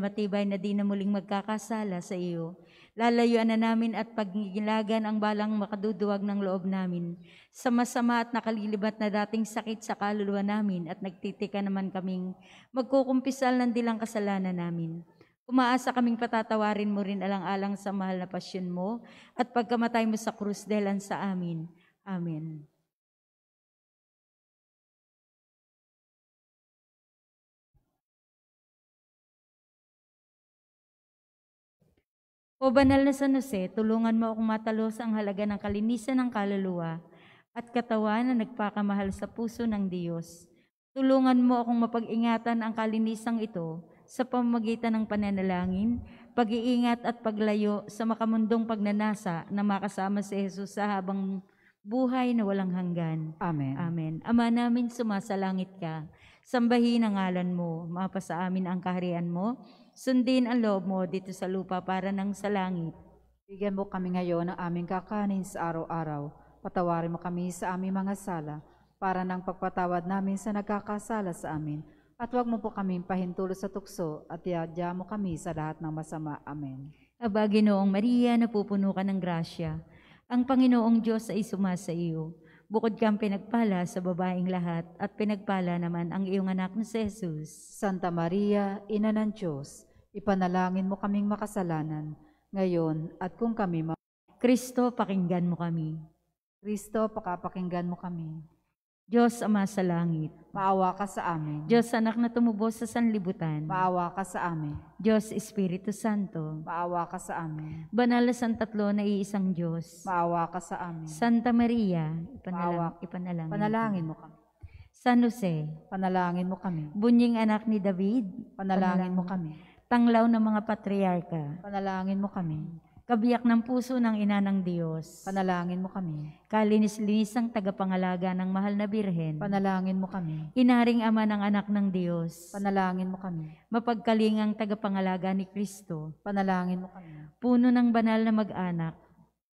di na muling magkakasala sa iyo. Lalayuan na namin at paggigilagan ang balang makaduduwag ng loob namin sa masama at nakalilibat na dating sakit sa kaluluwa namin at nagtitika naman kaming magkukumpisal ng dilang kasalanan namin. Umaasa kaming patatawarin mo rin alang-alang sa mahal na pasyon mo at pagkamatay mo sa krus dahilan sa amin. Amen. O banal na San Jose, tulungan mo akong matalos ang halaga ng kalinisan ng kaluluwa at katawan na nagpakamahal sa puso ng Diyos. Tulungan mo akong mapag-ingatan ang kalinisang ito sa pamamagitan ng pananalangin, pag-iingat at paglayo sa makamundong pagnanasa na makasama si Jesus sa habang buhay na walang hanggan. Amen. Amen. Ama namin, sumasalangit ka. Sambahin ang ngalan mo, mapasa amin ang kaharian mo. Sundin ang loob mo dito sa lupa para nang sa langit. Bigyan mo kami ngayon ng aming kakanin sa araw-araw. Patawarin mo kami sa aming mga sala, para nang pagpatawad namin sa nagkakasala sa amin. At huwag mo po kaming pahintulo sa tukso, at iadya mo kami sa lahat ng masama. Amen. Aba, Ginoong Maria, napupuno ka ng grasya. Ang Panginoong Diyos ay sumasa iyo. Bukod kang pinagpala sa babaeng lahat, at pinagpala naman ang iyong anak na si Jesus. Santa Maria, Ina ng Diyos, ipanalangin mo kaming makasalanan, ngayon at kung kami Kristo, pakinggan mo kami. Kristo, pakapakinggan mo kami. Diyos Ama sa langit, Maawa ka sa amin. Diyos Anak na tumubos sa sanlibutan, Maawa ka sa amin. Diyos Espiritu Santo, Maawa ka sa amin. Banal na Santatlo na iisang Diyos, Maawa ka sa amin. Santa Maria, Maawa. ipanalangin. Panalangin mo kami. San Jose, Panalangin mo kami. bunying anak ni David, Panalangin mo kami. tanglaw ng mga patriarka, Panalangin mo kami. kabiyak ng puso ng ina ng Diyos, Panalangin mo kami. kalinis-linisang tagapangalaga ng mahal na Birhen, Panalangin mo kami. inaring ama ng anak ng Diyos, Panalangin mo kami. mapagkalingang tagapangalaga ni Kristo, Panalangin mo kami. puno ng banal na mag-anak,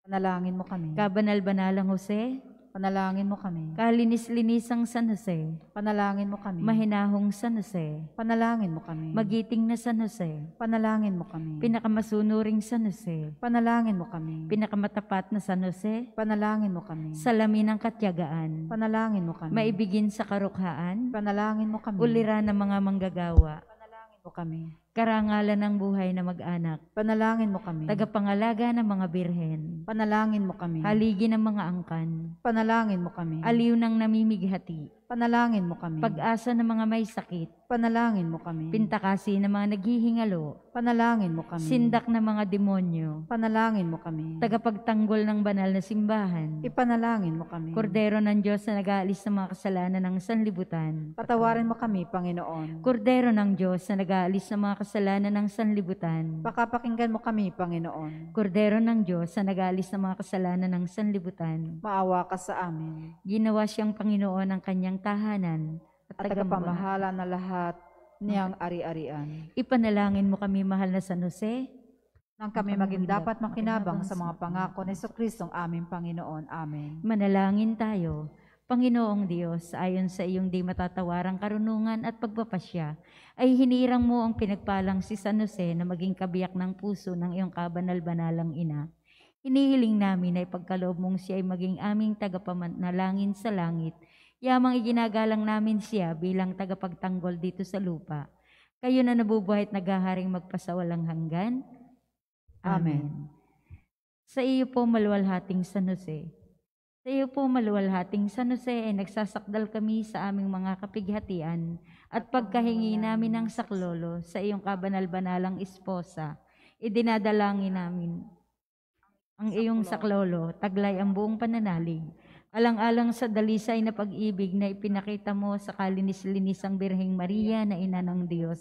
Panalangin mo kami. kabanal-banalang Jose, Panalangin mo kami. kalinis-linisang San Jose, Panalangin mo kami. mahinahong San Jose, Panalangin mo kami. magiting na San Jose, Panalangin mo kami. pinakamasunuring San Jose, Panalangin mo kami. pinakamatapat na San Jose, Panalangin mo kami. salamin ng katyagaan, Panalangin mo kami. maibigin sa karukhaan, Panalangin mo kami. uliran ng mga manggagawa, Panalangin mo kami. karangalan ng buhay na mag-anak, Panalangin mo kami. tagapangalaga ng mga birhen, Panalangin mo kami. haligi ng mga angkan, Panalangin mo kami. aliw ng namimighati, Panalangin mo kami. pag-asa ng mga may sakit, Panalangin mo kami. pintakasi ng mga naghihingalo, Panalangin mo kami. sindak ng mga demonyo, Panalangin mo kami. tagapagtanggol ng banal na simbahan, Ipanalangin mo kami. kordero ng Diyos na nag-aalis ng mga kasalanan ng sanlibutan, Patawarin mo kami, Panginoon. kordero ng Diyos na nag-aalis ng mga kasalanan ng sanlibutan, Pakapakinggan mo kami, Panginoon. kordero ng Diyos na nag-aalis ng mga kasalanan ng sanlibutan, Maawa ka sa amin. ginawa siyang Panginoon ng kanyang tahanan At tagapamahala na lahat niyang ari-arian. Ipanalangin mo kami, mahal na San Jose, Nang kami maging dapat makinabang sa mga pangako ni Jesucristo ang aming Panginoon. Amen. manalangin tayo. Panginoong Diyos, ayon sa iyong di matatawarang karunungan at pagpapasya, ay hinirang mo ang pinagpalang si San Jose na maging kabiyak ng puso ng iyong kabanal-banalang ina. Hinihiling namin na ipagkaloob mong siya ay maging aming tagapamanalangin sa langit. Yamang iginagalang namin siya bilang tagapagtanggol dito sa lupa. Kayo na nabubuhay at naghaharing magpasawalang hanggan. Amen. Sa iyo po, maluwalhating San Jose. Sa iyo po, maluwalhating San Jose, ay nagsasakdal kami sa aming mga kapighatian at pagkahingi namin ng saklolo sa iyong kabanal-banalang esposa. Idinadalangin namin ang iyong saklolo, taglay ang buong pananalig. Alang-alang sa dalisay na pag-ibig na ipinakita mo sa kalinis-linisang Birheng Maria na ina ng Diyos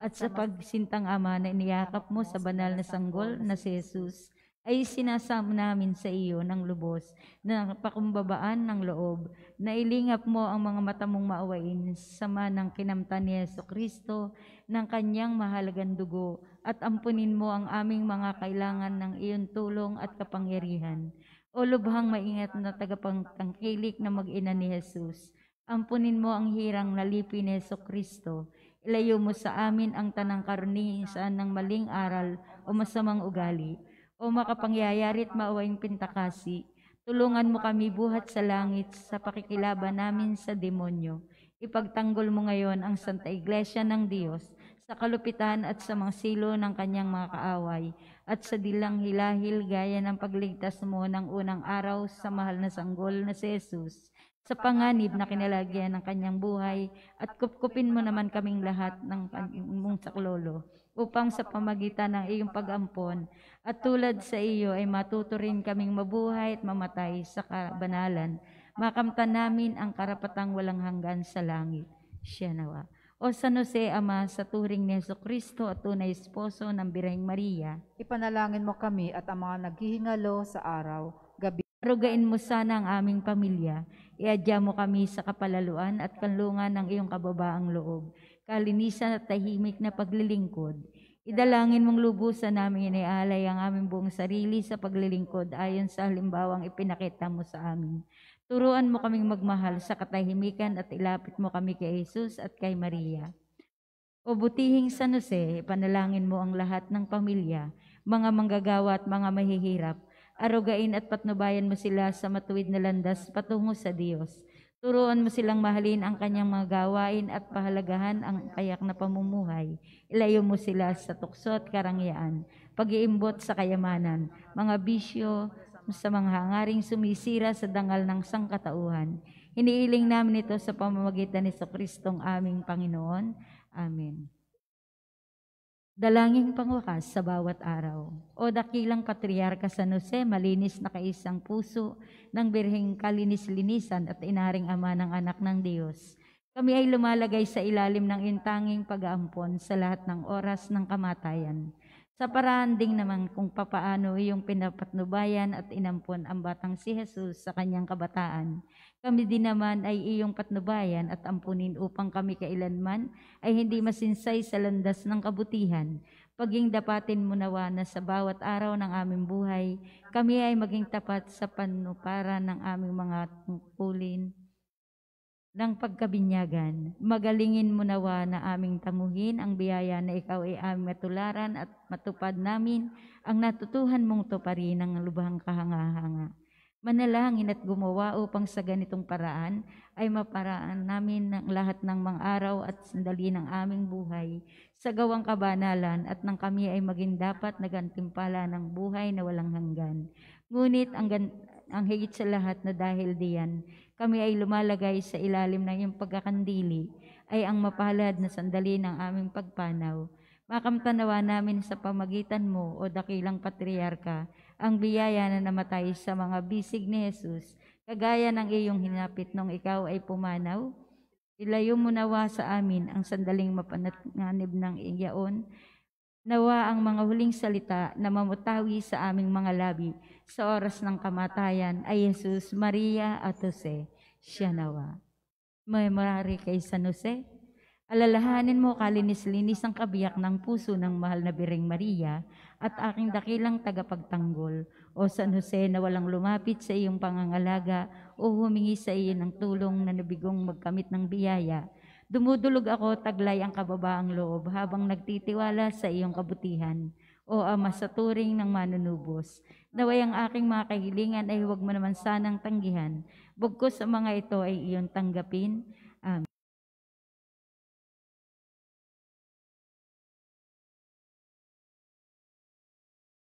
at sa pagsintang ama na iniyakap mo sa banal na sanggol na si Jesus, ay sinasamo namin sa iyo ng lubos na pakumbabaan ng loob, na ilingap mo ang mga mata mong maawain sa manang kinamtan ni Jesucristo ng kanyang mahalagang dugo at ampunin mo ang aming mga kailangan ng iyong tulong at kapangyarihan. O lubhang maingat na tagapagtangkilik na mag-ina ni Jesus, ampunin mo ang hirang nalipi ni Jesucristo. Ilayo mo sa amin ang tanang karunisan ng maling aral o masamang ugali. O makapangyayari at maawaing pintakasi, tulungan mo kami buhat sa langit sa pakikilaban namin sa demonyo. Ipagtanggol mo ngayon ang Santa Iglesia ng Diyos sa kalupitan at sa mga silo ng kanyang mga kaaway at sa dilang hilahil gaya ng pagligtas mo ng unang araw sa mahal na sanggol na si Jesus. sa panganib na kinalagyan ng kanyang buhay, at kupkupin mo naman kaming lahat ng mong saklolo, upang sa pamagitan ng iyong pag-ampon, at tulad sa iyo ay matuto rin kaming mabuhay at mamatay sa kabanalan, makamtan namin ang karapatang walang hanggan sa langit. Siya nawa. O San Jose, Ama, sa turing ni Jesucristo at tunay esposo ng Birheng Maria, Ipanalangin mo kami at ang mga naghihingalo sa araw, gabi. rugain mo sana ang aming pamilya. Iadya mo kami sa kapalaluan at kanlungan ng iyong kababaang loob, kalinisan at tahimik na paglilingkod. Idalangin mong lubusan namin inialay ang aming buong sarili sa paglilingkod ayon sa halimbawang ipinakita mo sa amin. Turuan mo kaming magmahal sa katahimikan at ilapit mo kami kay Jesus at kay Maria. O butihing San Jose, panalangin mo ang lahat ng pamilya, mga manggagawa at mga mahihirap. Arugain at patnubayan mo sila sa matuwid na landas patungo sa Diyos. Turuan mo silang mahalin ang kanyang mga gawain at pahalagahan ang kayak na pamumuhay. Ilayo mo sila sa tukso at karangyaan, pag-iimbot sa kayamanan, mga bisyo, sa mga hangaring sumisira sa dangal ng sangkatauhan. Hinihiling namin ito sa pamamagitan ni Kristong aming Panginoon. Amen. Dalangin pangwakas sa bawat araw. O dakilang Patriarka San Jose, malinis na kaisang puso ng birheng kalinis-linisan at inaring ama ng anak ng Diyos. Kami ay lumalagay sa ilalim ng intanging pag-aampon sa lahat ng oras ng kamatayan. Sa paraan ding naman kung papaano iyong pinapatnubayan at inampon ang batang si Jesus sa kanyang kabataan, kami din naman ay iyong patnubayan at ampunin upang kami kailanman ay hindi masinsay sa landas ng kabutihan. Paging dapatin mo nawa na sa bawat araw ng aming buhay, kami ay maging tapat sa panuparan ng aming mga tungkulin ng pagkabinyagan. Magalingin mo nawa na aming tanguhin ang biyaya na ikaw ay aming matularan at matupad namin ang natutuhan mong tuparin ng lubhang kahanga-hanga. Manalangin at gumawa upang sa ganitong paraan ay maparaan namin ng lahat ng mga araw at sandali ng aming buhay sa gawang kabanalan at nang kami ay maging dapat na gantimpala ng buhay na walang hanggan. Ngunit ang higit sa lahat na dahil diyan, kami ay lumalagay sa ilalim ng iyong pagkakandili ay ang mapalad na sandali ng aming pagpanaw. Makamtanawa namin sa pamagitan mo, o dakilang Patriarka, ang biyaya na namatay sa mga bisig ni Jesus, kagaya ng iyong hinapit nung ikaw ay pumanaw. Ilayo mo nawa sa amin ang sandaling mapanganib ng iyaon. Nawa ang mga huling salita na mamutawi sa aming mga labi sa oras ng kamatayan ay Jesus, Maria at Jose. Siya nawa. Memorare kay San Jose. Alalahanin mo kalinis-linis ang kabiyak ng puso ng mahal na Birheng Maria at aking dakilang tagapagtanggol. O San Jose, na walang lumapit sa iyong pangangalaga o humingi sa iyo ng tulong na nabigong magkamit ng biyaya. Dumudulog ako, taglay ang kababaang loob habang nagtitiwala sa iyong kabutihan. O Ama sa turing ng manunubos, naway ang aking mga kahilingan ay huwag mo naman sanang tanggihan. Bugkos sa mga ito ay iyong tanggapin. Amen.